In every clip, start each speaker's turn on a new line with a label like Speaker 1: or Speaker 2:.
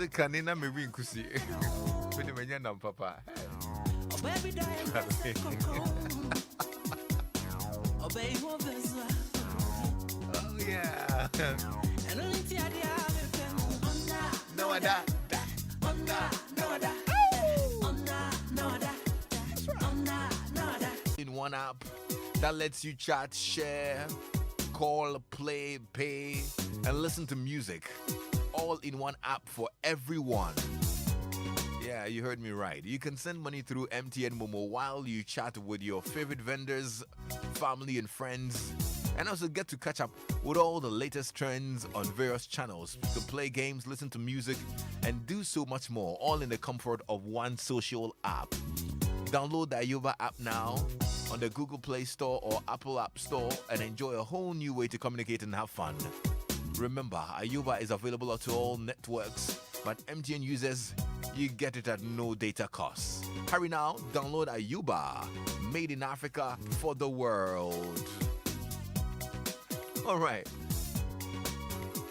Speaker 1: say kanina me win kusi. Me de menya nam papa. Oh yeah. No other. In one app that lets you chat, share, call, play, pay, and listen to music. All in one app for everyone. Yeah, you heard me right. You can send money through MTN Momo while you chat with your favorite vendors, family, and friends. And also get to catch up with all the latest trends on various channels. You can play games, listen to music, and do so much more, all in the comfort of one social app. Download the Ayuba app now on the Google Play Store or Apple App Store and enjoy a whole new way to communicate and have fun. Remember, Ayuba is available to all networks, but MTN users, you get it at no data cost. Hurry now, download Ayuba, made in Africa for the world. All right.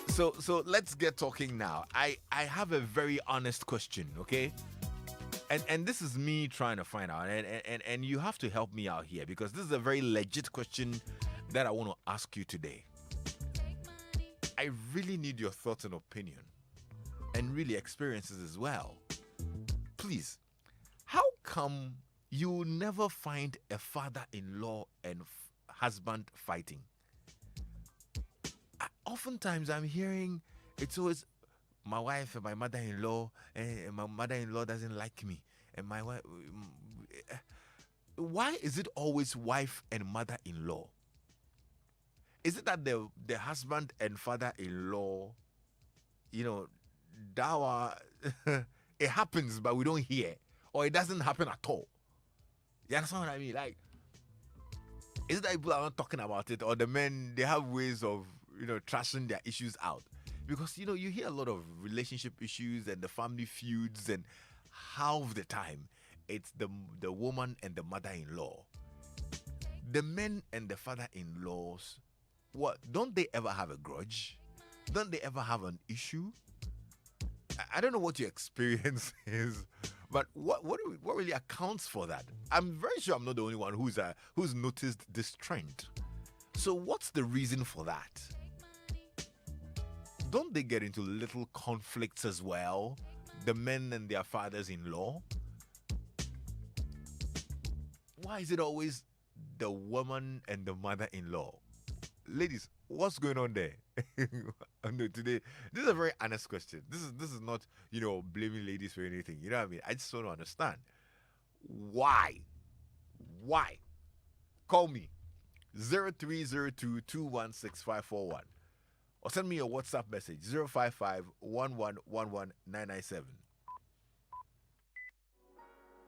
Speaker 1: So let's get talking now. I have a very honest question, okay? And this is me trying to find out, and you have to help me out here because this is a very legit question that I want to ask you today. I really need your thoughts and opinion, and really experiences as well. Please, how come you never find a father-in-law and husband fighting? Oftentimes I'm hearing it's always my wife and my mother-in-law, and my mother-in-law doesn't like me, and my wife. Why is it always wife and mother-in-law? Is it that the husband and father-in-law, dawa, it happens but we don't hear, or it doesn't happen at all? You understand what I mean? Like, is it that people are not talking about it, or the men, they have ways of trashing their issues out? Because, you hear a lot of relationship issues and the family feuds, and half the time, it's the woman and the mother-in-law. The men and the father-in-laws, what, don't they ever have a grudge? Don't they ever have an issue? I don't know what your experience is, but what really accounts for that? I'm very sure I'm not the only one who's noticed this trend. So what's the reason for that? Don't they get into little conflicts as well? The men and their fathers-in-law? Why is it always the woman and the mother-in-law? Ladies, what's going on there? No, today, this is a very honest question. This is not, blaming ladies for anything. You know what I mean? I just want to understand. Why? Call me 0302216541. Or send me a WhatsApp message 055-1111-997.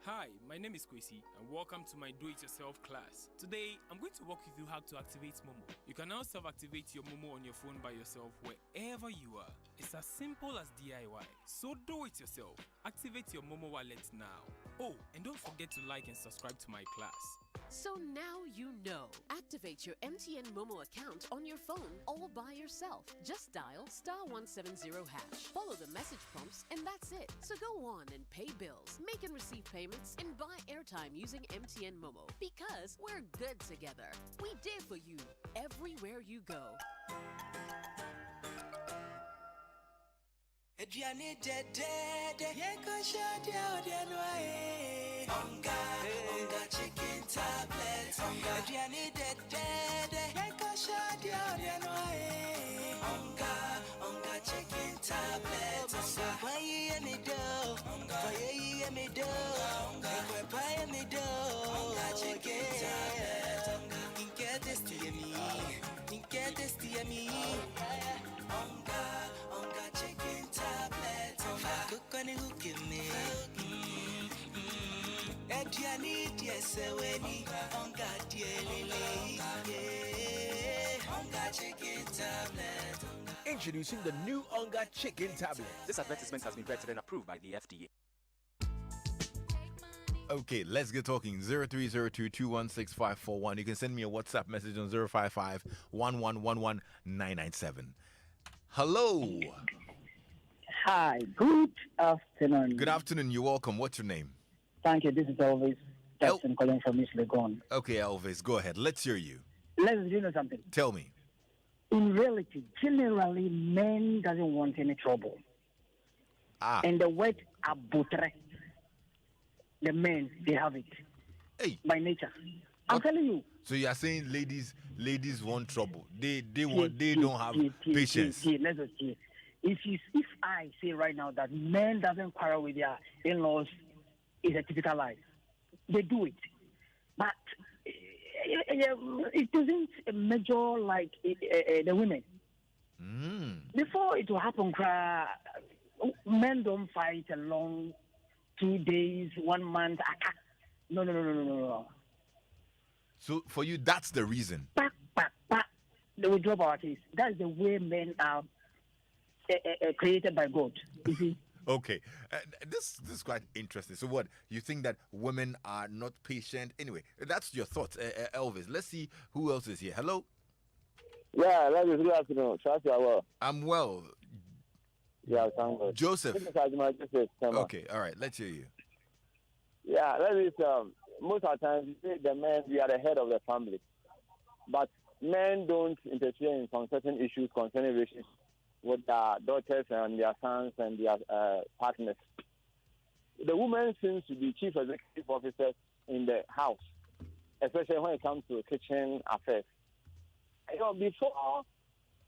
Speaker 2: Hi, my name is Kwesi and welcome to my do-it-yourself class. Today, I'm going to walk you through how to activate Momo. You can now self-activate your Momo on your phone by yourself wherever you are. It's as simple as DIY. So do it yourself. Activate your Momo wallet now. Oh, and don't forget to like and subscribe to my class.
Speaker 3: So now you know. Activate your MTN Momo account on your phone all by yourself. Just dial *170#. Follow the message prompts and that's it. So go on and pay bills, make and receive payments, and buy airtime using MTN Momo. Because we're good together. We did for you everywhere you go.
Speaker 4: Onga chicken tablets. Onga chicken tablets. Why me do? Why me do? Why me do? Onga chicken tablets. Get this to me. Get this to me. Onga chicken tablets. Cook on who give me.
Speaker 5: Introducing the new Onga Chicken Tablet. This advertisement has been vetted and approved by the FDA.
Speaker 1: Okay, let's get talking. 0302216541. You can send me a WhatsApp message on 055-1111-997. Hello.
Speaker 6: Hi, good afternoon.
Speaker 1: Good afternoon. You're welcome. What's your name?
Speaker 6: Thank you. This is Elvis
Speaker 1: El-
Speaker 6: Jackson calling from East Legon.
Speaker 1: Okay, Elvis, go ahead. Let's hear you.
Speaker 6: Let's do know something.
Speaker 1: Tell me.
Speaker 6: In reality, generally, men doesn't want any trouble. And the word abutre, the men, they have it.
Speaker 1: Hey.
Speaker 6: By nature. I'm telling you.
Speaker 1: So you are saying ladies want trouble. They don't have patience.
Speaker 6: Let's just see. If I say right now that men doesn't quarrel with their in-laws is a typical lie. They do it. But it isn't a major like the women. Before it will happen, men don't fight a long 2 days, 1 month. No.
Speaker 1: So for you, that's the reason.
Speaker 6: They will drop our case. That's the way men are created by God. You see?
Speaker 1: Okay, this is quite interesting. So what, you think that women are not patient? Anyway, that's your thoughts, Elvis. Let's see who else is here. Hello?
Speaker 7: Yeah, good afternoon. Trust you are well.
Speaker 1: I'm well.
Speaker 7: Yeah, thank God.
Speaker 1: Joseph.
Speaker 7: Joseph.
Speaker 1: Okay, all right, let's hear you.
Speaker 7: Yeah, that is, most of the time, you see the men, we are the head of the family. But men don't interfere in some certain issues concerning relationships with their daughters and their sons and their partners. The woman seems to be chief executive officer in the house, especially when it comes to kitchen affairs. You know, before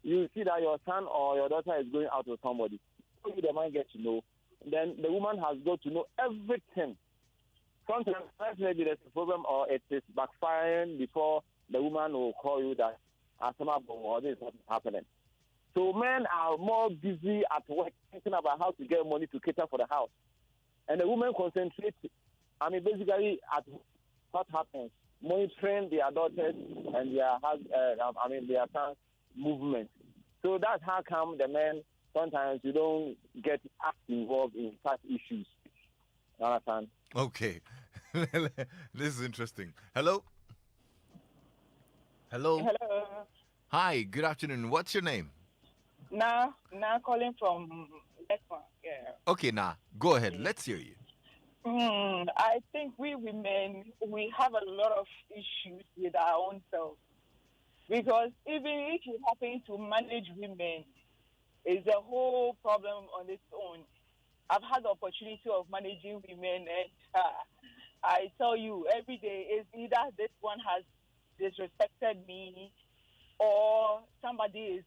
Speaker 7: you see that your son or your daughter is going out with somebody, you the man get to know, then the woman has got to know everything. Sometimes maybe there's a problem or it is backfiring before the woman will call you that or this is what is happening. So men are more busy at work thinking about how to get money to cater for the house. And the women concentrate, basically at what happens, monitoring their daughters and their sons' movement. So that's how come the men, sometimes you don't get involved in such issues. You understand?
Speaker 1: Okay. This is interesting. Hello?
Speaker 8: Hello.
Speaker 1: Hi, good afternoon. What's your name?
Speaker 8: Now calling from Ekman. Yeah.
Speaker 1: Okay, go ahead. Let's hear you.
Speaker 8: I think we women, we have a lot of issues with our own selves. Because even if you happen to manage women, it's a whole problem on its own. I've had the opportunity of managing women, and I tell you, every day is either this one has disrespected me or somebody is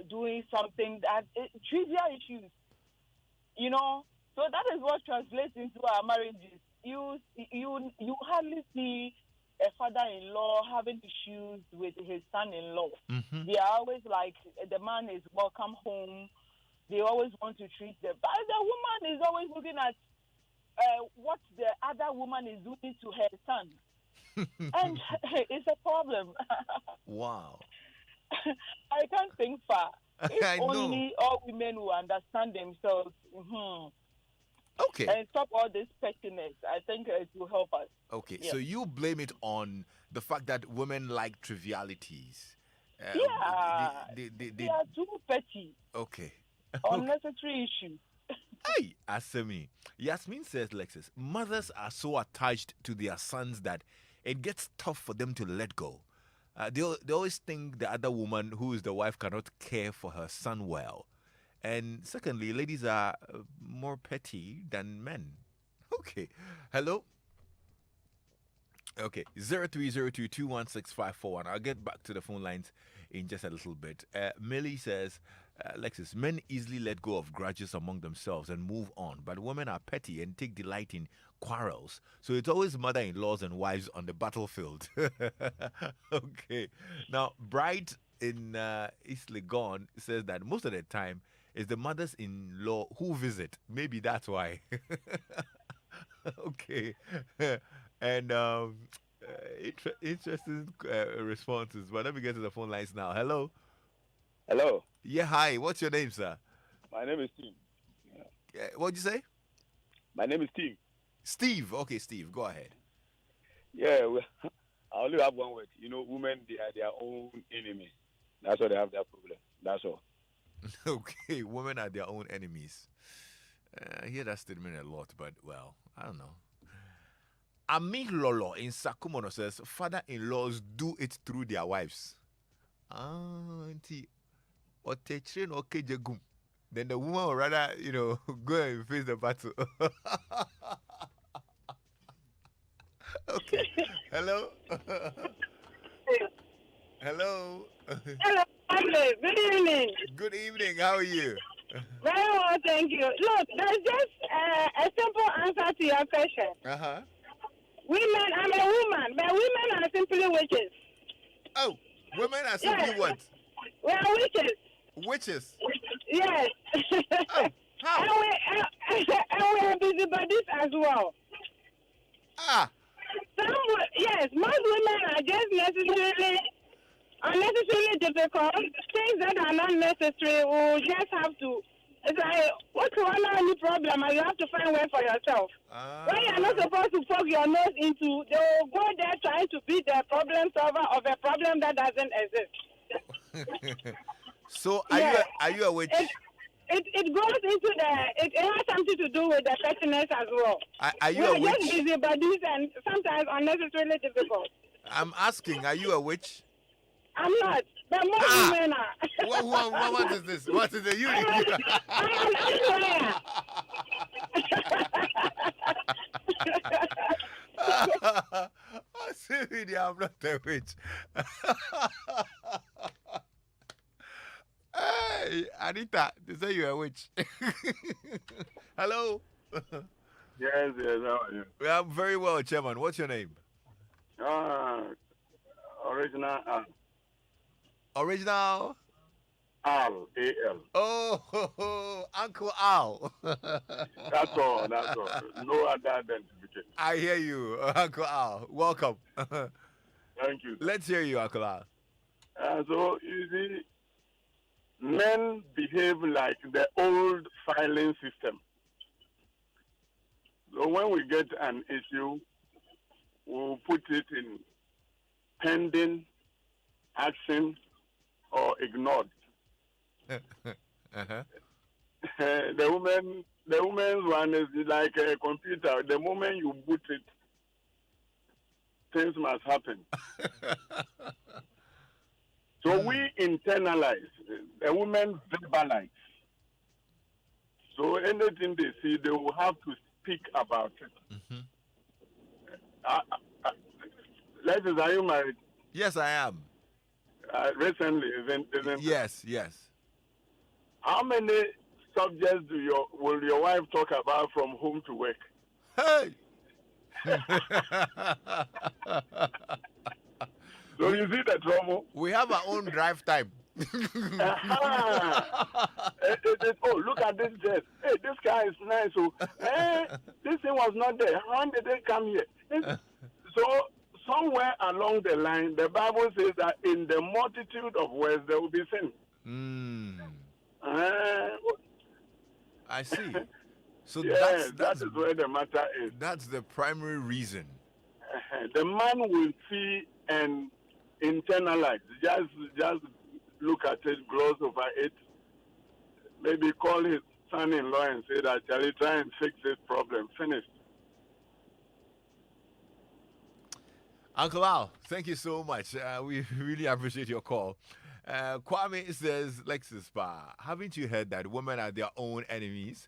Speaker 8: doing something that trivial issues, you know. So that is what translates into our marriages. You hardly see a father-in-law having issues with his son-in-law. Mm-hmm. They are always like, the man is welcome home. They always want to treat them. But the woman is always looking at what the other woman is doing to her son. And it's a problem.
Speaker 1: Wow.
Speaker 8: I can't think far. If
Speaker 1: I
Speaker 8: only all women will understand themselves.
Speaker 1: Okay.
Speaker 8: And stop all this pettiness. I think it will help us.
Speaker 1: Okay, so you blame it on the fact that women like trivialities.
Speaker 8: They are too petty.
Speaker 1: Okay.
Speaker 8: Unnecessary issues.
Speaker 1: Hey, Asemi. Yasmin says, Lexus, mothers are so attached to their sons that it gets tough for them to let go. They always think the other woman, who is the wife, cannot care for her son well. And secondly, ladies are more petty than men. Okay. Hello? Okay. 0302216541. I'll get back to the phone lines in just a little bit. Millie says, Lexus, men easily let go of grudges among themselves and move on, but women are petty and take delight in quarrels. So it's always mother-in-laws and wives on the battlefield. Okay. Now, Bright in East Legon says that most of the time it's the mothers-in-law who visit. Maybe that's why. Okay. And interesting responses. But let me get to the phone lines now. Hello.
Speaker 7: Hello.
Speaker 1: Yeah, hi. What's your name, sir?
Speaker 7: My name is Tim.
Speaker 1: What'd you say?
Speaker 7: My name is Tim.
Speaker 1: Steve. Okay, Steve. Go ahead.
Speaker 7: Yeah, well, I only have one word. You know, women, they are their own enemies. That's why they have that problem. That's all.
Speaker 1: Okay, women are their own enemies. I hear that statement a lot, but well, I don't know. Ami Lolo in Sakumono says, father-in-laws do it through their wives. Auntie, or train or kejegum. Then the woman will rather, go and face the battle. Okay. Hello? Hello?
Speaker 8: Hello, Andre. Good evening.
Speaker 1: Good evening. How are you?
Speaker 8: Very well, thank you. Look, there's just a simple answer to your question.
Speaker 1: Uh-huh.
Speaker 8: Women, I'm a woman, but women are simply witches.
Speaker 1: Oh, women are simply
Speaker 8: Yes.
Speaker 1: what?
Speaker 8: We are witches.
Speaker 1: Witches.
Speaker 8: Yes.
Speaker 1: Oh, how?
Speaker 8: and we are busybodies as well.
Speaker 1: Ah,
Speaker 8: Yes, most women are just unnecessarily difficult. Things that are not necessary, we just have to. It's like, what's one only problem? And you have to find way for yourself. When you're not supposed to poke your nose into, they will go there trying to be the problem solver of a problem that doesn't exist.
Speaker 1: So
Speaker 8: Yeah.
Speaker 1: are you a witch?
Speaker 8: It goes into it has something to do with the pettiness as well.
Speaker 1: Are you
Speaker 8: We're
Speaker 1: a witch?
Speaker 8: just busybodies and sometimes unnecessarily difficult.
Speaker 1: I'm asking, are you a witch?
Speaker 8: I'm not, but most women are.
Speaker 1: What is this? What is it? You.
Speaker 8: I
Speaker 1: I'm not a witch. Hey, Anita, they say you're a witch. Hello.
Speaker 9: Yes, how are you?
Speaker 1: I'm very well, Chairman. What's your name?
Speaker 9: Original
Speaker 1: Original.
Speaker 9: Al, A-L.
Speaker 1: Oh, Uncle Al.
Speaker 9: That's all. No other identification.
Speaker 1: I hear you, Uncle Al. Welcome.
Speaker 9: Thank you.
Speaker 1: Let's hear you, Uncle Al.
Speaker 9: So, you see, men behave like the old filing system. So when we get an issue, we'll put it in pending, action, or ignored.
Speaker 1: Uh-huh.
Speaker 9: The woman's one is like a computer. The moment you boot it, things must happen. So we internalize. The women verbalize. So anything they see, they will have to speak about it. Ladies, are you married?
Speaker 1: Yes, I am.
Speaker 9: Recently, isn't
Speaker 1: Yes.
Speaker 9: How many subjects will your wife talk about from home to work?
Speaker 1: Hey!
Speaker 9: So you see the trouble?
Speaker 1: We have our own drive time.
Speaker 9: Oh, look at this dress. Hey, this guy is nice. So, this thing was not there. How did they come here? So, somewhere along the line, the Bible says that in the multitude of words there will be sin.
Speaker 1: I see. So
Speaker 9: yes, that is where the matter is.
Speaker 1: That's the primary reason.
Speaker 9: The man will see and internalize. Just look at it, gloss over it. Maybe call his son-in-law and say that, shall he try and fix this problem? Finished.
Speaker 1: Uncle Al, thank you so much. We really appreciate your call. Kwame says, Lexus Bar, haven't you heard that women are their own enemies?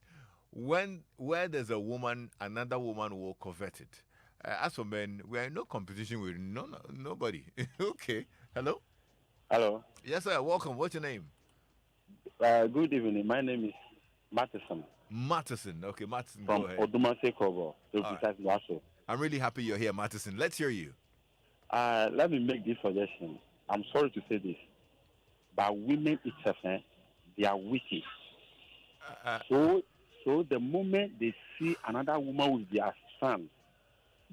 Speaker 1: Where there's a woman, another woman will covet it. As for men, we are in no competition with nobody. Okay. Hello?
Speaker 10: Hello.
Speaker 1: Yes, sir. Welcome. What's your name?
Speaker 10: Good evening. My name is Matheson.
Speaker 1: Matheson. Okay, Matheson.
Speaker 10: From
Speaker 1: Go ahead.
Speaker 10: Odumase Kobo.
Speaker 1: Right. I'm really happy you're here, Matheson. Let's hear you.
Speaker 10: Let me make this suggestion. I'm sorry to say this, but women itself, they are witches. So the moment they see another woman with their son,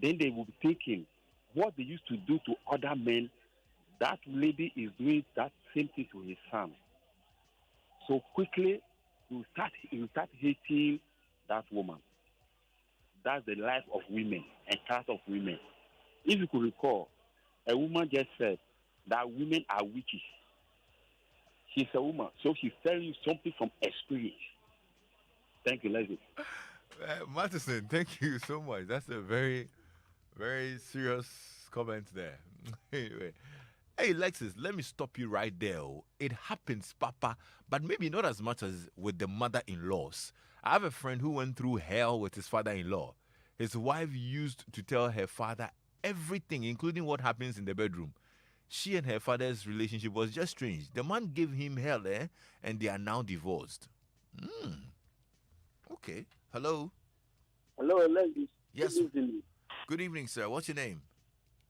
Speaker 10: then they will be thinking what they used to do to other men, that lady is doing that same thing to his son. So quickly, you start hating that woman. That's the life of women and class of women. If you could recall, a woman just said that women are witches. She's a woman, so she's telling you something from experience. Thank you, Leslie.
Speaker 1: Matheson, thank you so much. That's a very, very serious comment there. Anyway. Hey, Lexus, let me stop you right there. It happens, Papa, but maybe not as much as with the mother-in-laws. I have a friend who went through hell with his father-in-law. His wife used to tell her father everything, including what happens in the bedroom. She and her father's relationship was just strange. The man gave him hell, and they are now divorced. Okay. Hello?
Speaker 11: Hello, Leslie.
Speaker 1: Yes.
Speaker 11: Good evening.
Speaker 1: Good evening, sir. What's your name?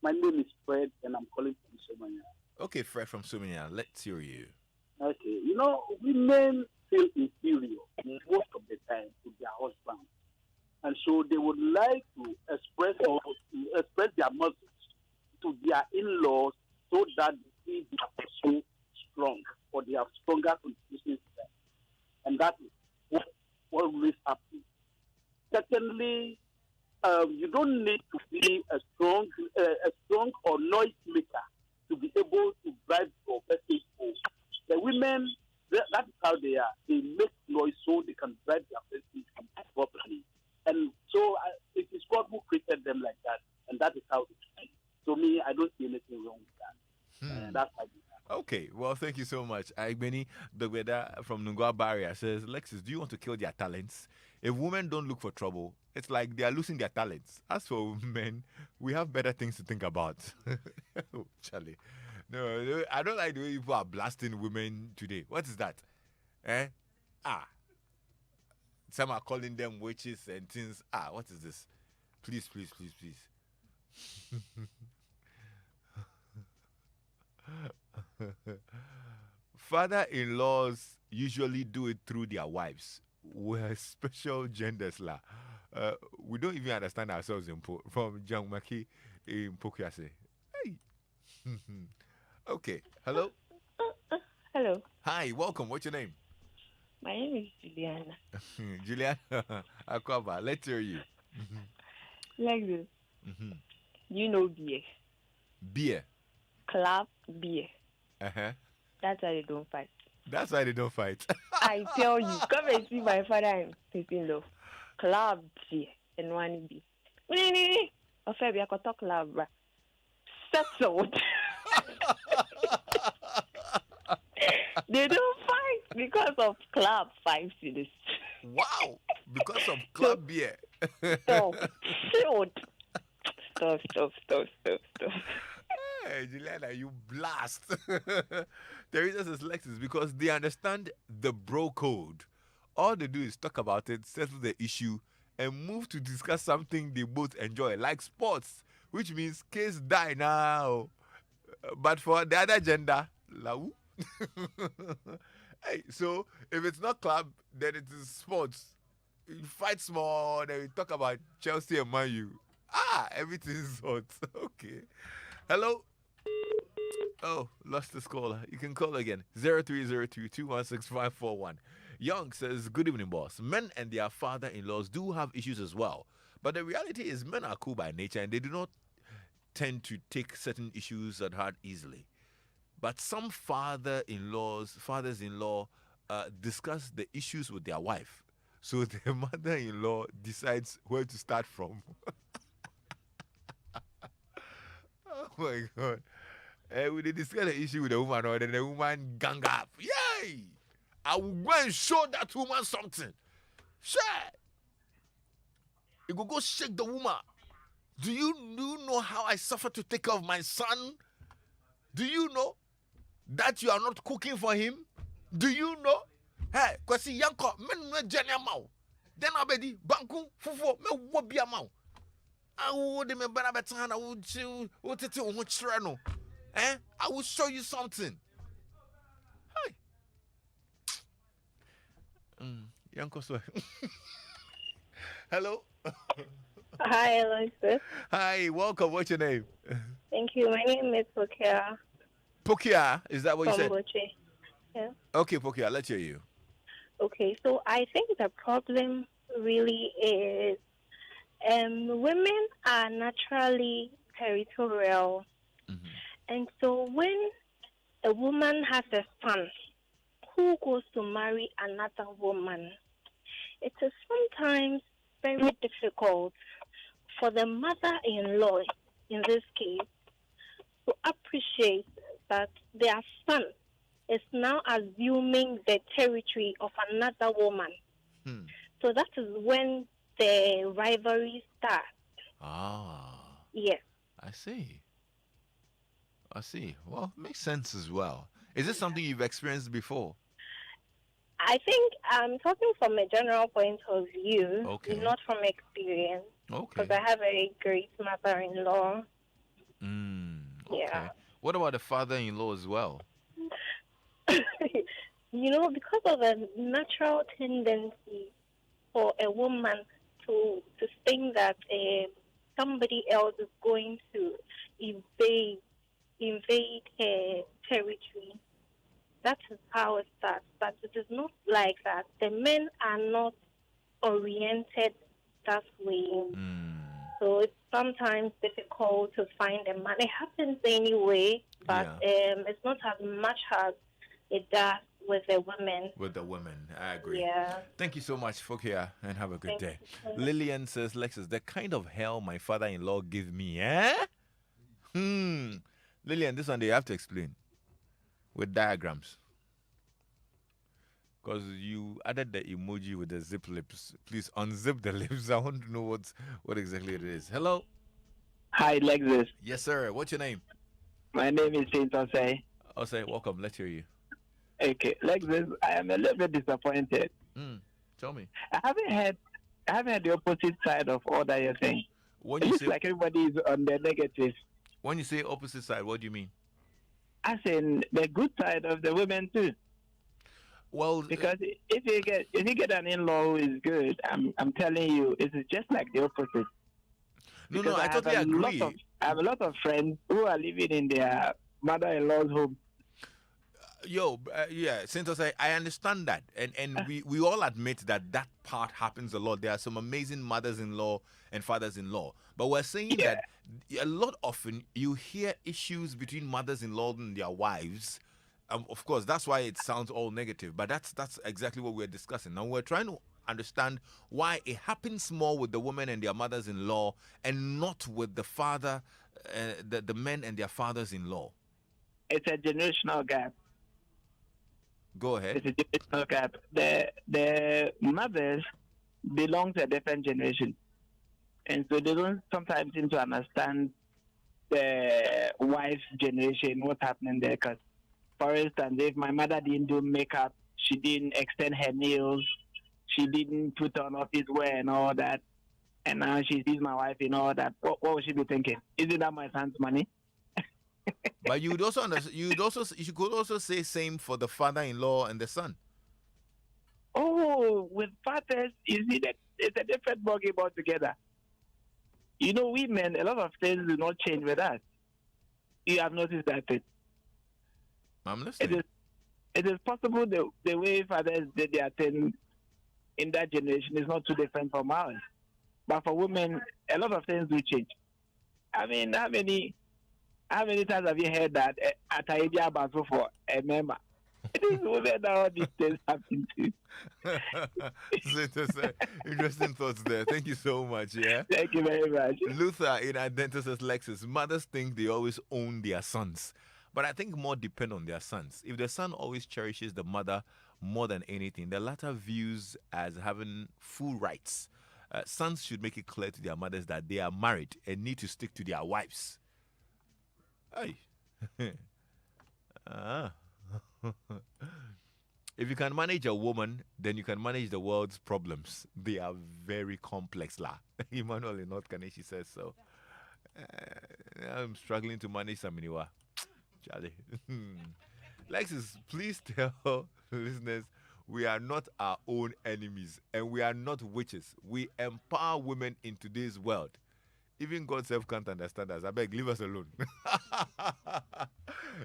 Speaker 11: My name is Fred, and I'm calling from Somania.
Speaker 1: Okay, Fred from Somania. Let's hear you.
Speaker 11: Okay. You know, women feel inferior most of the time to their husband. And so they would like to express their message to their in-laws so that they see they are so strong or they have stronger contributions to them. And that is what always happens. Secondly, you don't need to be a strong or noise maker to be able to drive your message home. The women, that is how they are. They make noise so they can drive their message properly. And so it is God who created them like that, and that is how it is. So me, I don't see anything wrong with that. That's my view.
Speaker 1: Okay, well, thank you so much. Aigbeni Dogweda from Nungwa Barrier says, Lexus, do you want to kill their talents? If women don't look for trouble, it's like they are losing their talents. As for men, we have better things to think about. Oh, Charlie. No, I don't like the way people are blasting women today. What is that? Some are calling them witches and things. What is this? Please, please, please, please. Father-in-laws usually do it through their wives. We're special genders. We don't even understand ourselves from John Maki in Pokiase. Hey. Okay. Hello?
Speaker 12: Hello.
Speaker 1: Hi, welcome. What's your name?
Speaker 12: My name is Juliana.
Speaker 1: Juliana Akwaba, let's hear you.
Speaker 12: Like this. You know beer.
Speaker 1: Beer?
Speaker 12: Club beer.
Speaker 1: Uh-huh.
Speaker 12: That's why they don't fight.
Speaker 1: That's why they don't fight.
Speaker 12: I tell you, come and see my father and sister-in-law. Club beer and one beer. Okay, I can talk club. Settled. They don't fight because of club 5 cities.
Speaker 1: Wow, because of club beer.
Speaker 12: Stop.
Speaker 1: Hey, Juliana, you blast. Teresa says Lexus because they understand the bro code. All they do is talk about it, settle the issue, and move to discuss something they both enjoy, like sports, which means case die now. But for the other gender, lau. Hey, so if it's not club, then it is sports. You fight small, then we talk about Chelsea and Man U. Everything is hot. Okay. Hello? Oh, lost this caller. You can call again. 0302-216-541. Young says, good evening, boss. Men and their father-in-laws do have issues as well. But the reality is men are cool by nature and they do not tend to take certain issues at heart easily. But some fathers-in-law discuss the issues with their wife. So the mother-in-law decides where to start from. Oh my God. When they discuss the issue with the woman, or then the woman gang up. Yay! I will go and show that woman something. Share. You go shake the woman. Do you know how I suffer to take care of my son? Do you know that you are not cooking for him? Do you know? Hey, kwasi yanko men no jenya mau. Then abedi banku fufu me wo bia mau. Awu de me bana betana wo tete wo ho kire no. I will show you something. Hi. Yanko so. Hello.
Speaker 12: Hi, Alexis.
Speaker 1: Hi, welcome. What's your name?
Speaker 12: Thank you. My name is Pokia.
Speaker 1: Pokia, is that what you said?
Speaker 12: Boche. Yeah.
Speaker 1: Okay, Pokia, let's hear you.
Speaker 12: Okay, so I think the problem really is women are naturally territorial. And so when a woman has a son
Speaker 13: who goes to marry another woman, it is sometimes very difficult for the mother-in-law, in this case, to appreciate that their son is now assuming the territory of another woman. So that is when the rivalry starts. Yes.
Speaker 1: I see. Well, makes sense as well. Is this something you've experienced before?
Speaker 13: I think I'm talking from a general point of view, not from experience. Because I have a great mother-in-law. Yeah.
Speaker 1: What about the father-in-law as well?
Speaker 13: Because of a natural tendency for a woman to think that somebody else is going to invade her territory. That is how it starts. But it is not like that. The men are not oriented that way. So it's sometimes difficult to find a man. It happens anyway, but it's not as much as it does with the women.
Speaker 1: With the women, I agree.
Speaker 13: Yeah.
Speaker 1: Thank you so much, Fokia, and have a good day. Lillian says, Lexus, the kind of hell my father-in-law give me, Lillian, this one you have to explain with diagrams. Because you added the emoji with the zip lips. Please unzip the lips. I want to know what exactly it is. Hello?
Speaker 14: Hi, Lexus.
Speaker 1: Yes, sir. What's your name?
Speaker 14: My name is Saint Osei.
Speaker 1: Osei, welcome. Let's hear you.
Speaker 14: Okay, Lexus, I am a little bit disappointed.
Speaker 1: Tell me.
Speaker 14: I haven't heard the opposite side of all that you're saying.
Speaker 1: When
Speaker 14: it
Speaker 1: you
Speaker 14: looks
Speaker 1: say,
Speaker 14: like everybody is on the negative.
Speaker 1: When you say opposite side, what do you mean?
Speaker 14: As in the good side of the women too.
Speaker 1: Well,
Speaker 14: because if you get an in-law who is good, I'm telling you, it's just like the opposite.
Speaker 1: No, I totally agree.
Speaker 14: I have a lot of friends who are living in their mother-in-law's home.
Speaker 1: Since I understand that, and we all admit that part happens a lot. There are some amazing mothers-in-law and fathers-in-law, but we're saying that a lot often you hear issues between mothers-in-law and their wives. Of course, that's why it sounds all negative, but that's exactly what we're discussing. Now, we're trying to understand why it happens more with the women and their mothers-in-law and not with the father, the men and their fathers-in-law.
Speaker 14: It's a generational gap.
Speaker 1: Go ahead.
Speaker 14: It's a generational gap. The mothers belong to a different generation, and so they don't sometimes seem to understand the wife's generation, what's happening there. Because, for instance, if my mother didn't do makeup, she didn't extend her nails, she didn't put on office wear and all that, and now she sees my wife and all that, what would she be thinking? Isn't that my son's money?
Speaker 1: But you could also say same for the father-in-law and the son.
Speaker 14: Oh, with fathers, you see that it's a different ballgame altogether. We men, a lot of things do not change with us. You have noticed that.
Speaker 1: I'm listening.
Speaker 14: It is possible the way fathers did their thing in that generation is not too different from ours. But for women, a lot of things do change. I mean, how many times have you heard that at Aida Basu for a member? It is women that all these things happen to.
Speaker 1: Interesting thoughts there. Thank you so much. Yeah.
Speaker 14: Thank you very much.
Speaker 1: Luther in Adventus says, Lexus, mothers think they always own their sons, but I think more depend on their sons. If the son always cherishes the mother more than anything, the latter views as having full rights. Sons should make it clear to their mothers that they are married and need to stick to their wives. Hey. If you can manage a woman, then you can manage the world's problems. They are very complex, la. Emmanuel in North Kaneshi says so. I'm struggling to manage Saminiwa. Charlie. Lexus, please tell listeners we are not our own enemies and we are not witches. We empower women in today's world. Even God self can't understand us. I beg, leave us alone.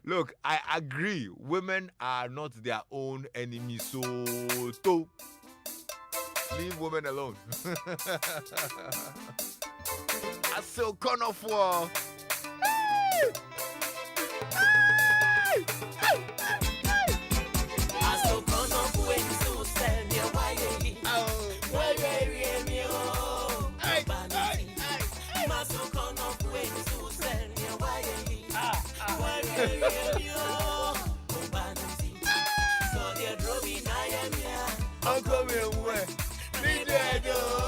Speaker 1: Look, I agree. Women are not their own enemies. So, leave women alone. I still corner for. Uncle, me dead.